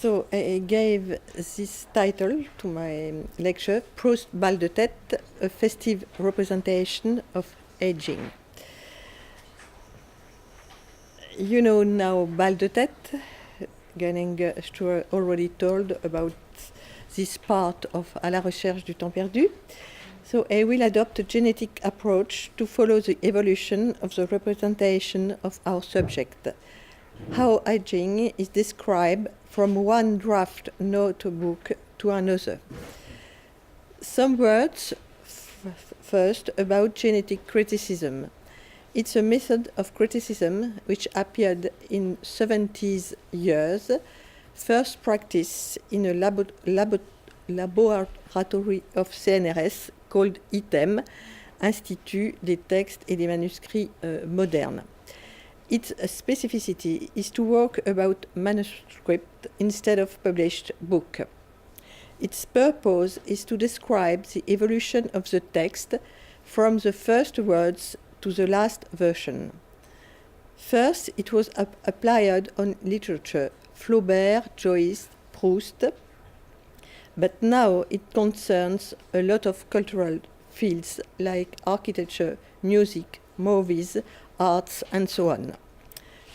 So I gave this title to my lecture, Proust Bal de Tête, a festive representation of aging. You know now Bal de Tête. Gunning Stuart already told about this part of À la recherche du temps perdu. So I will adopt a genetic approach to follow the evolution of the representation of our subject. How aging is described from one draft notebook to another. Some words first about genetic criticism. It's a method of criticism which appeared in 70s years, first practiced in a laboratoire of CNRS called ITEM, Institut des textes et des manuscrits modernes. Its specificity is to work about manuscript instead of published book. Its purpose is to describe the evolution of the text from the first words to the last version. First, it was applied on literature, Flaubert, Joyce, Proust, but now it concerns a lot of cultural fields like architecture, music, movies, arts, and so on.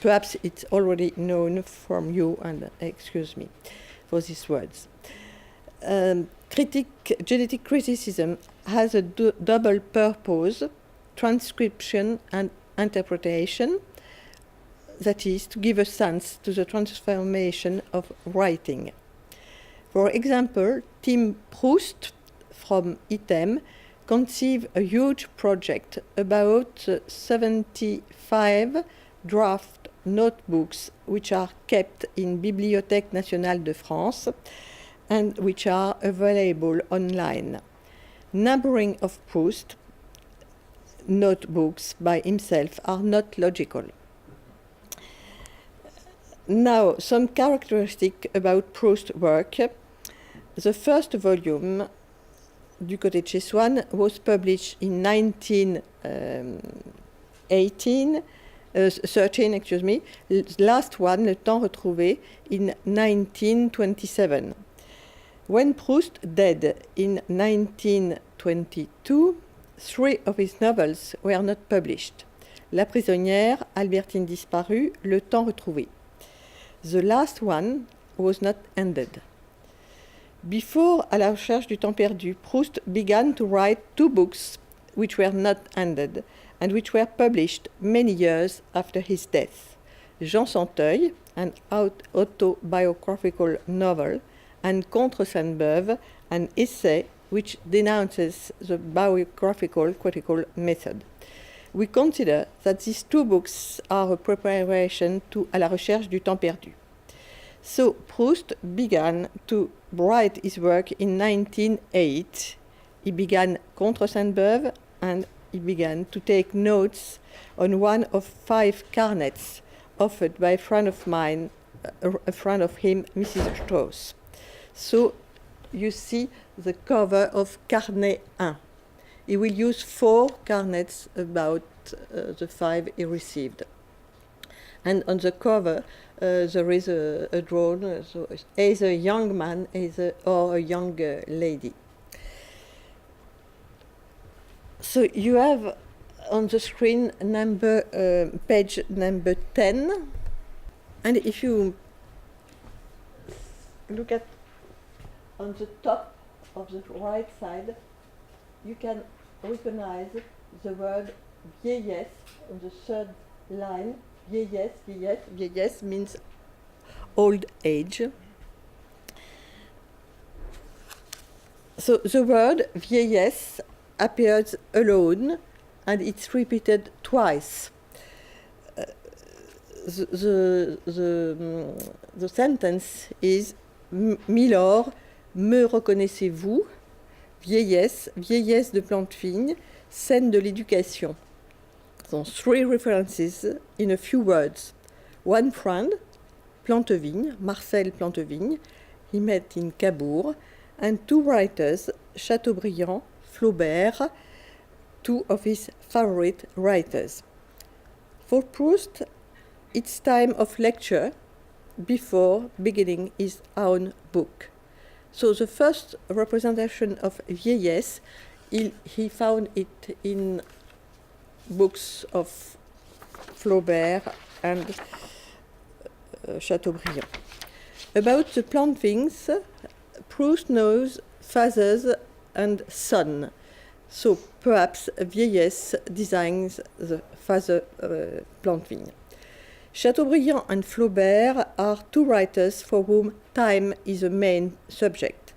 Perhaps it's already known from you, and excuse me for these words. Genetic criticism has a double purpose: transcription and interpretation, that is, to give a sense to the transformation of writing. For example, Tim Proust from ITEM conceived a huge project about 75 draft notebooks which are kept in Bibliothèque Nationale de France and which are available online. Numbering of Proust notebooks by himself are not logical. Now, some characteristics about Proust's work. The first volume, Du côté de chez Swann, was published in 13, excuse me. Last one, Le Temps retrouvé, in 1927. When Proust died in 1922, 3 of his novels were not published. La prisonnière, Albertine disparue, Le Temps retrouvé. The last one was not ended. Before À la recherche du temps perdu, Proust began to write 2 books which were not ended and which were published many years after his death. Jean Santeuil, an autobiographical novel, and Contre Sainte-Beuve, an essay which denounces the biographical critical method. We consider that these 2 books are a preparation to À la recherche du temps perdu. So Proust began to write his work in 1908. He began Contre Sainte-Beuve and he began to take notes on one of 5 carnets offered by a friend of mine, a friend of him, Mrs. Strauss. So you see the cover of Carnet 1. He will use 4 carnets about the 5 he received. And on the cover, there is a drawing, so either a young man or a young lady. So you have on the screen page number 10. And if you look at on the top of the right side, you can recognize the word vieillesse on the 3rd line. Vieillesse, vieillesse, vieillesse means old age. So the word vieillesse appears alone and it's repeated twice. The sentence is Milord, me reconnaissez-vous? Vieillesse, vieillesse de Plantefine, scène de l'éducation. So 3 references in a few words. One friend, Plantevigne, Marcel Plantevigne, he met in Cabourg, and 2 writers, Chateaubriand, Flaubert, 2 of his favorite writers. For Proust, it's time of lecture, before beginning his own book. So the first representation of vieillesse, he found it in books of Flaubert and Chateaubriand. About the plantings, Proust knows fathers and son, so perhaps vieillesse designs the father planting. Chateaubriand and Flaubert are two writers for whom time is a main subject.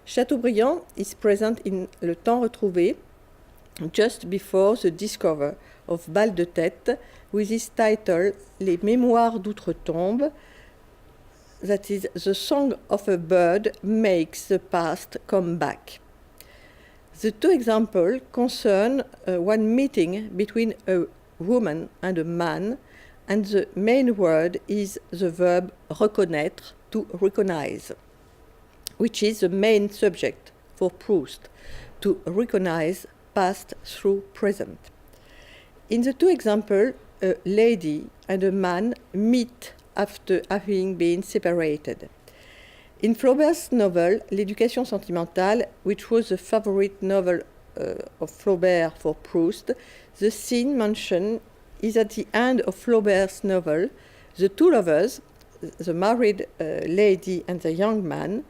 Chateaubriand is present in Le Temps Retrouvé just before the discovery of Bal de Tête with his title Les Mémoires d'Outre-Tombe, that is, the song of a bird makes the past come back. The two examples concern one meeting between a woman and a man, and the main word is the verb reconnaître, to recognize, which is the main subject for Proust, to recognize past through present. In the two examples, a lady and a man meet after having been separated. In Flaubert's novel, L'Éducation sentimentale, which was the favorite novel of Flaubert for Proust, the scene mentioned is at the end of Flaubert's novel. The two lovers, the married lady and the young man,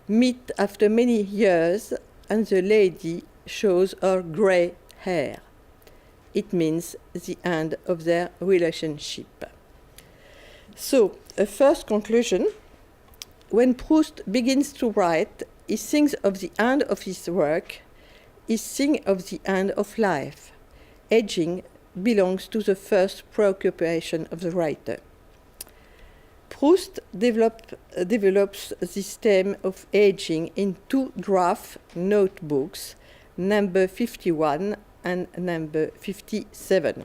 meet after many years, and the lady shows her grey hair. It means the end of their relationship. So, a first conclusion: when Proust begins to write, he thinks of the end of his work, he thinks of the end of life. Aging belongs to the first preoccupation of the writer. Proust develops this theme of aging in two draft notebooks, number 51 and number 57.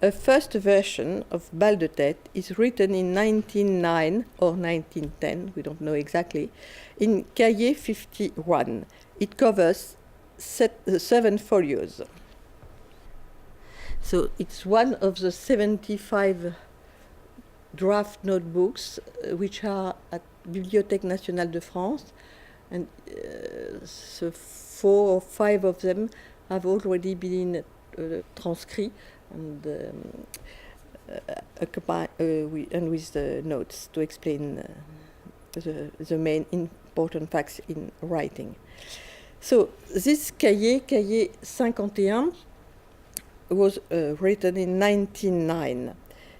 A first version of Bal de Tête is written in 1909 or 1910, we don't know exactly, in Cahiers 51. It covers 7 folios. So it's one of the 75 draft notebooks which are at Bibliothèque Nationale de France, and so 4 or 5 of them have already been transcrits and with the notes to explain the main important facts in writing. So this cahier 51, was written in 1909.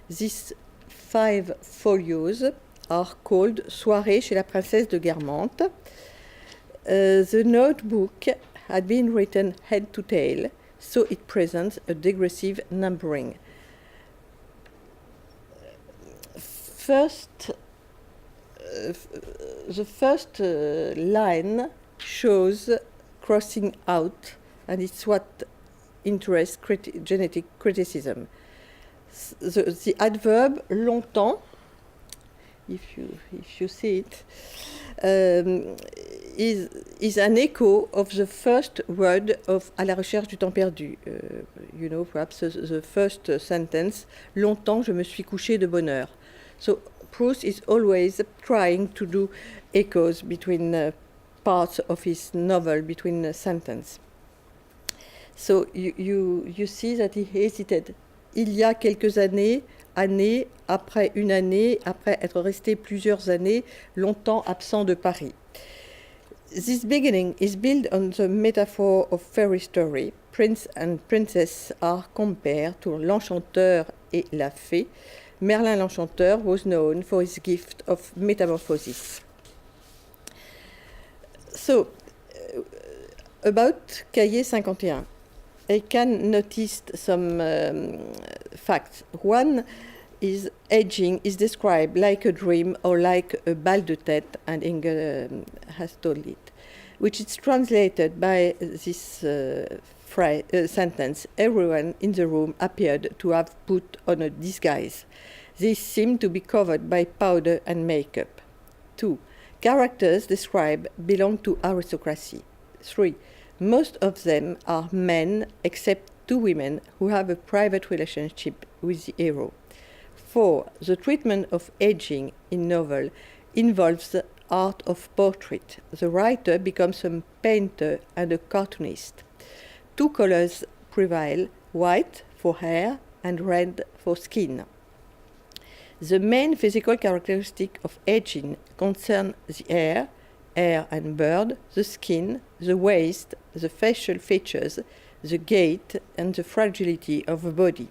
These 5 folios are called Soirée chez la Princesse de Guermantes. The notebook had been written head to tail, so it presents a digressive numbering. The first line shows crossing out, and it's what interests genetic criticism. The adverb longtemps, if you see it, is an echo of the first word of À la recherche du temps perdu. You know, perhaps the first sentence, longtemps je me suis couché de bonne heure. So Proust is always trying to do echoes between parts of his novel, between sentences. So you see that he hesitated. Il y a quelques années, après une année, après être resté plusieurs années, longtemps absent de Paris. This beginning is built on the metaphor of fairy story. Prince and princess are compared to l'enchanteur et la fée. Merlin l'enchanteur was known for his gift of metamorphosis. So, about Cahiers 51. I can notice some facts. One is aging is described like a dream or like a bal de tête, and Inge has told it, which is translated by this sentence: everyone in the room appeared to have put on a disguise. They seemed to be covered by powder and makeup. 2. Characters described belong to aristocracy. 3. Most of them are men, except 2 women who have a private relationship with the hero. 4. The treatment of aging in novel involves the art of portrait. The writer becomes a painter and a cartoonist. Two colors prevail, white for hair and red for skin. The main physical characteristic of aging concern the hair and beard, the skin, the waist, the facial features, the gait, and the fragility of the body.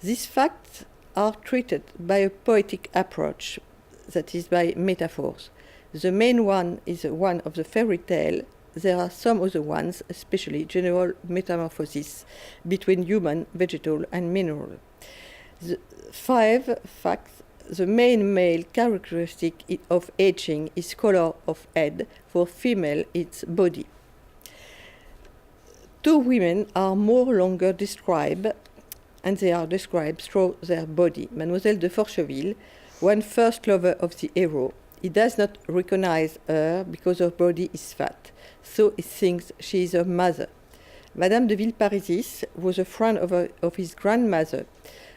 These facts are treated by a poetic approach, that is, by metaphors. The main one is one of the fairy tale. There are some other ones, especially general metamorphosis between human, vegetal, and mineral. The 5 facts. The main male characteristic of aging is color of head. For female, it's body. 2 women are more longer described, and they are described through their body. Mademoiselle de Forcheville, one first lover of the hero. He does not recognize her because her body is fat, so he thinks she is her mother. Madame de Villeparisis was a friend of his grandmother.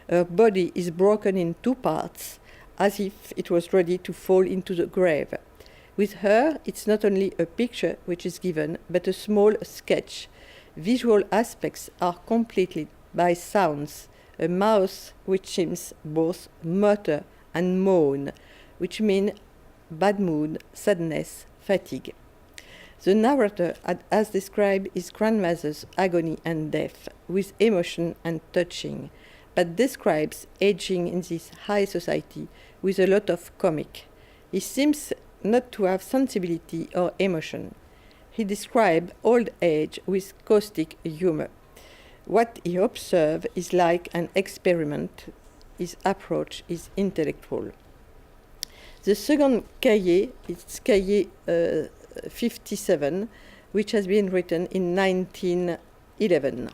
Her body is broken in 2 parts, as if it was ready to fall into the grave. With her, it's not only a picture which is given, but a small sketch. Visual aspects are completed by sounds, a mouth which seems both mutter and moan, which mean bad mood, sadness, fatigue. The narrator has described his grandmother's agony and death with emotion and touching, but describes aging in this high society with a lot of comic. He seems not to have sensibility or emotion. He describes old age with caustic humor. What he observes is like an experiment. His approach is intellectual. The second cahier is cahier 57, which has been written in 1911.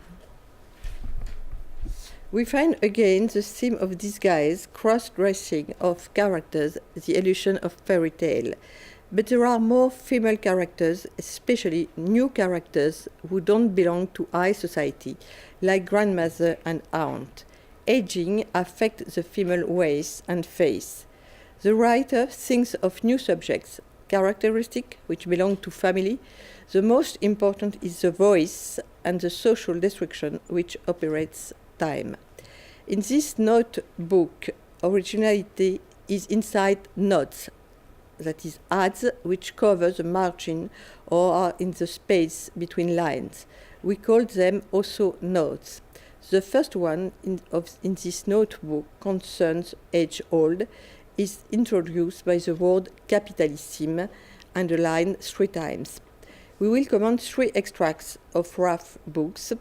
We find again the theme of disguise, cross-dressing of characters, the illusion of fairy tale. But there are more female characters, especially new characters who don't belong to high society, like grandmother and aunt. Aging affects the female waist and face. The writer thinks of new subjects, characteristics which belong to family. The most important is the voice and the social description which operates time. In this notebook, originality is inside notes, that is, ads which cover the margin or are in the space between lines. We call them also notes. The first one in this notebook concerns age-old, is introduced by the word capitalissime, underlined 3 times. We will comment 3 extracts of rough books.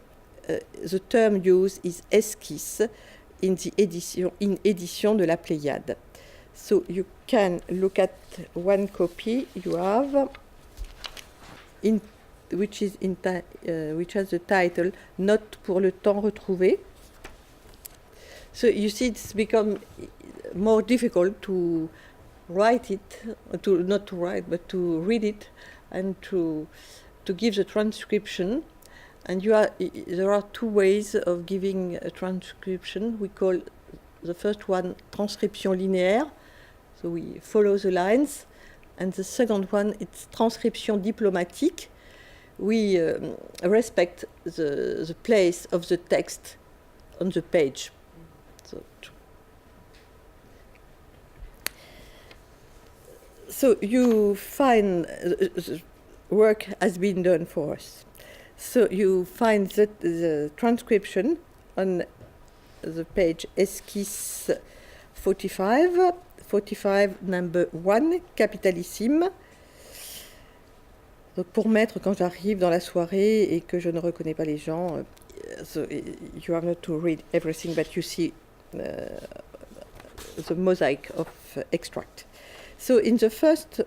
The term used is esquisse in the édition de la Pléiade. So you can look at one copy you have, which has the title Note pour le temps retrouvé. So you see it's become more difficult to write it, not to write, but to read it and to give the transcription. And there are 2 ways of giving a transcription. We call the first one transcription linéaire, so we follow the lines. And the second one, it's transcription diplomatique. We respect the place of the text on the page. So you find work has been done for us. So you find the transcription on the page esquisse 45 number 1, capitalissime. Donc pour mettre quand j'arrive dans la soirée et que je ne reconnais pas les gens, so you have not to read everything, but you see the mosaic of extract. So in the first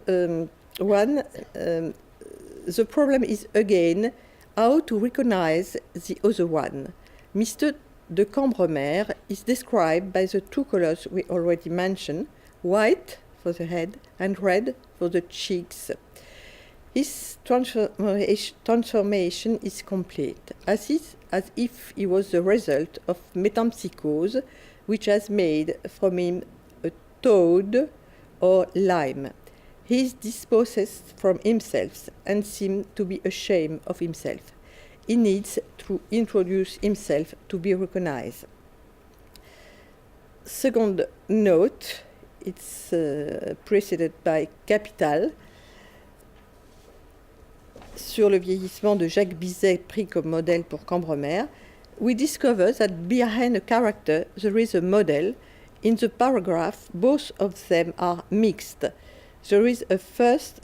one, the problem is again how to recognize the other one. Mr. de Cambremer is described by the 2 colors we already mentioned, white for the head and red for the cheeks. His transformation is complete, as if he was the result of metempsychose, which has made from him a toad or lime. He is dispossessed from himself and seems to be ashamed of himself. He needs to introduce himself to be recognized. Second note, it's preceded by capital. Sur le vieillissement de Jacques Bizet pris comme modèle pour Cambremer, we discover that behind a character there is a model. In the paragraph, both of them are mixed. There is first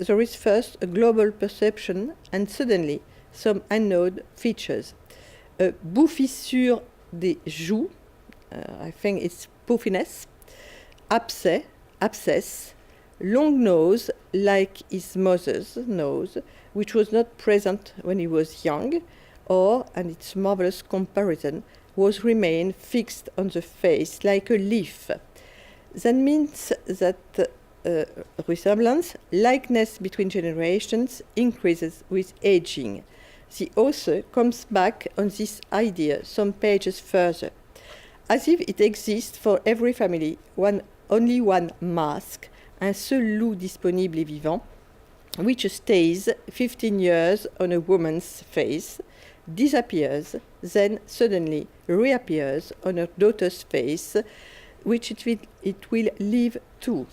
a global perception and suddenly some unknown features. A bouffissure des joues, I think it's puffiness, abscess, long nose like his mother's nose, which was not present when he was young, or, and it's marvelous comparison, was remained fixed on the face like a leaf. That means that resemblance, likeness between generations increases with aging. The author comes back on this idea some pages further. As if it exists for every family, only one mask, un seul loup disponible et vivant, which stays 15 years on a woman's face, disappears, then suddenly reappears on her daughter's face, which it will live too.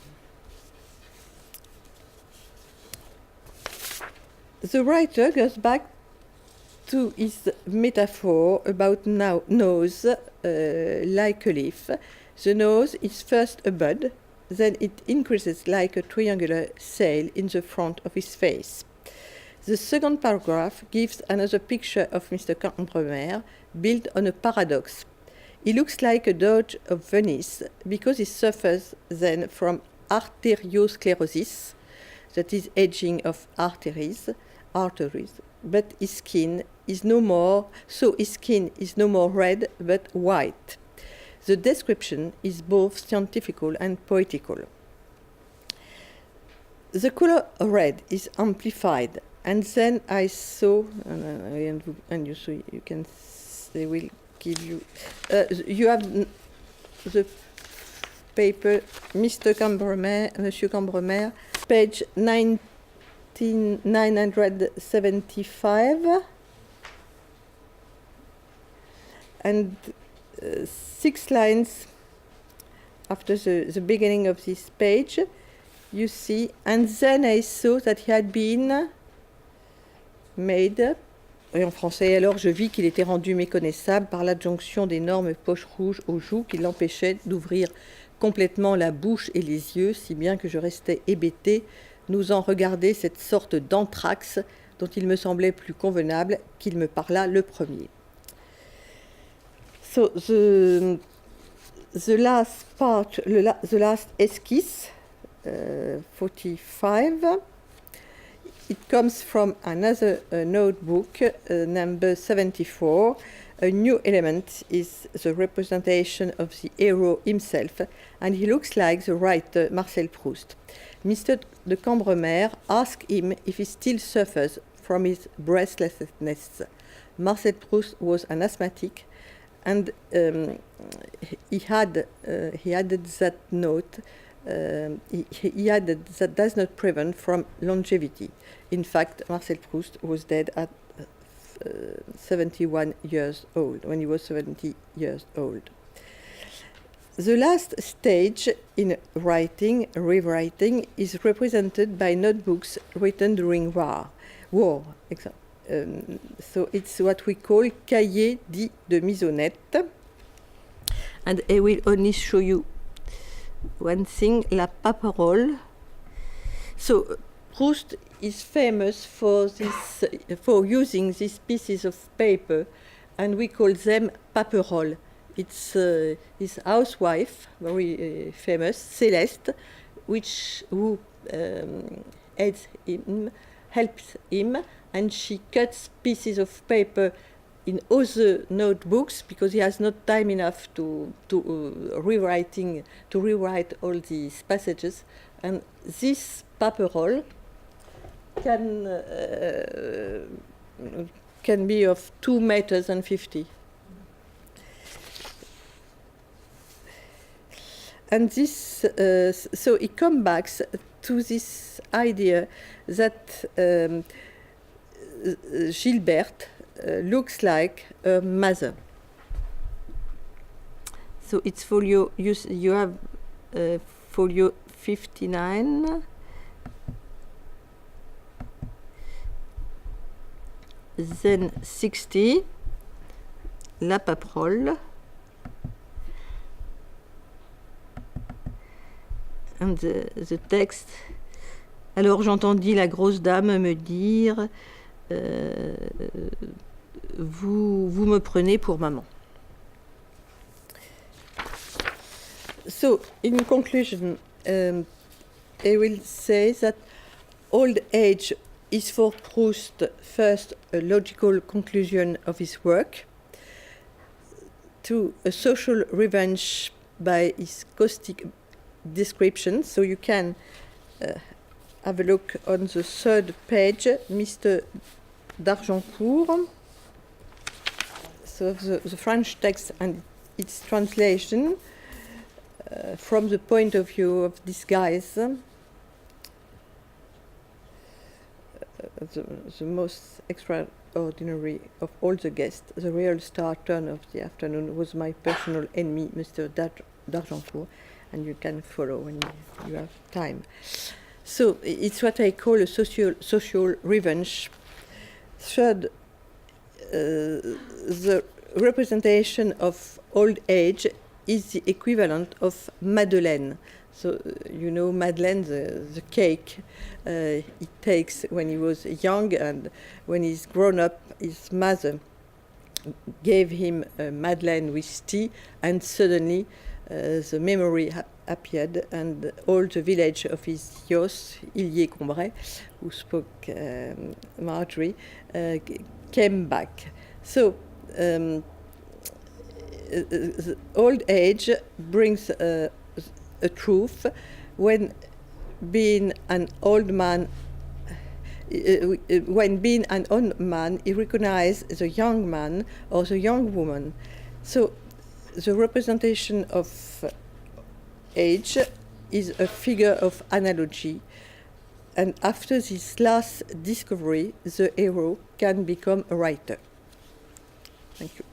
The writer goes back to his metaphor about nose like a leaf. The nose is first a bud, then it increases like a triangular sail in the front of his face. The second paragraph gives another picture of Mr. Cambremer built on a paradox. He looks like a Doge of Venice because he suffers then from arteriosclerosis, that is aging of arteries, but his skin is no more red but white. The description is both scientifical and poetical. The color red is amplified, and then I saw, and you can, they will give you, you have the paper, Monsieur Cambremer, page 975, and 6 lines after the beginning of this page, you see, and then I saw that he had been made, et en français, alors je vis qu'il était rendu méconnaissable par l'adjonction d'énormes poches rouges aux joues qui l'empêchaient d'ouvrir complètement la bouche et les yeux, si bien que je restais hébété, n'osant regarder cette sorte d'anthrax dont il me semblait plus convenable qu'il me parlât le premier. So the last part, the last esquisse, 45, it comes from another notebook, number 74. A new element is the representation of the hero himself, and he looks like the writer Marcel Proust. Mr. de Cambremer asked him if he still suffers from his breathlessness. Marcel Proust was an asthmatic, and he added that note. He added that does not prevent from longevity. In fact, Marcel Proust was dead at 71 years old, when he was 70 years old. The last stage in rewriting is represented by notebooks written during war. So it's what we call cahiers dits de misonnette. And I will only show you one thing, la paperole. So Proust is famous for using these pieces of paper, and we call them paperole. It's his housewife, very famous, Céleste, who helps him, and she cuts pieces of paper in other notebooks because he has not time enough to rewrite all these passages, and this paperole can be of 2 meters and 50. And this, so he comes back to this idea that Gilberte looks like a mother. So it's folio, you have folio 59. Then 60, La Paprole. And the text. Alors j'entendis la grosse dame me dire vous me prenez pour maman. So, in conclusion, I will say that old age is for Proust first a logical conclusion of his work, to a social revenge by his caustic description. So you can have a look on the third page, Mr. d'Argencourt. So the French text and its translation from the point of view of this guy, the most extraordinary of all the guests, the real star turn of the afternoon was my personal enemy, Mr. d'Argencourt, and you can follow when you have time. So it's what I call a social revenge. Third, the representation of old age is the equivalent of Madeleine. So, you know, Madeleine, the cake he takes when he was young, and when he's grown up, his mother gave him a Madeleine with tea, and suddenly the memory appeared, and all the village of his youth, Illiers-Combray, who spoke Marjorie, came back. So, old age brings a truth. When being an old man, he recognizes the young man or the young woman. So the representation of age is a figure of analogy. And after this last discovery, the hero can become a writer. Thank you.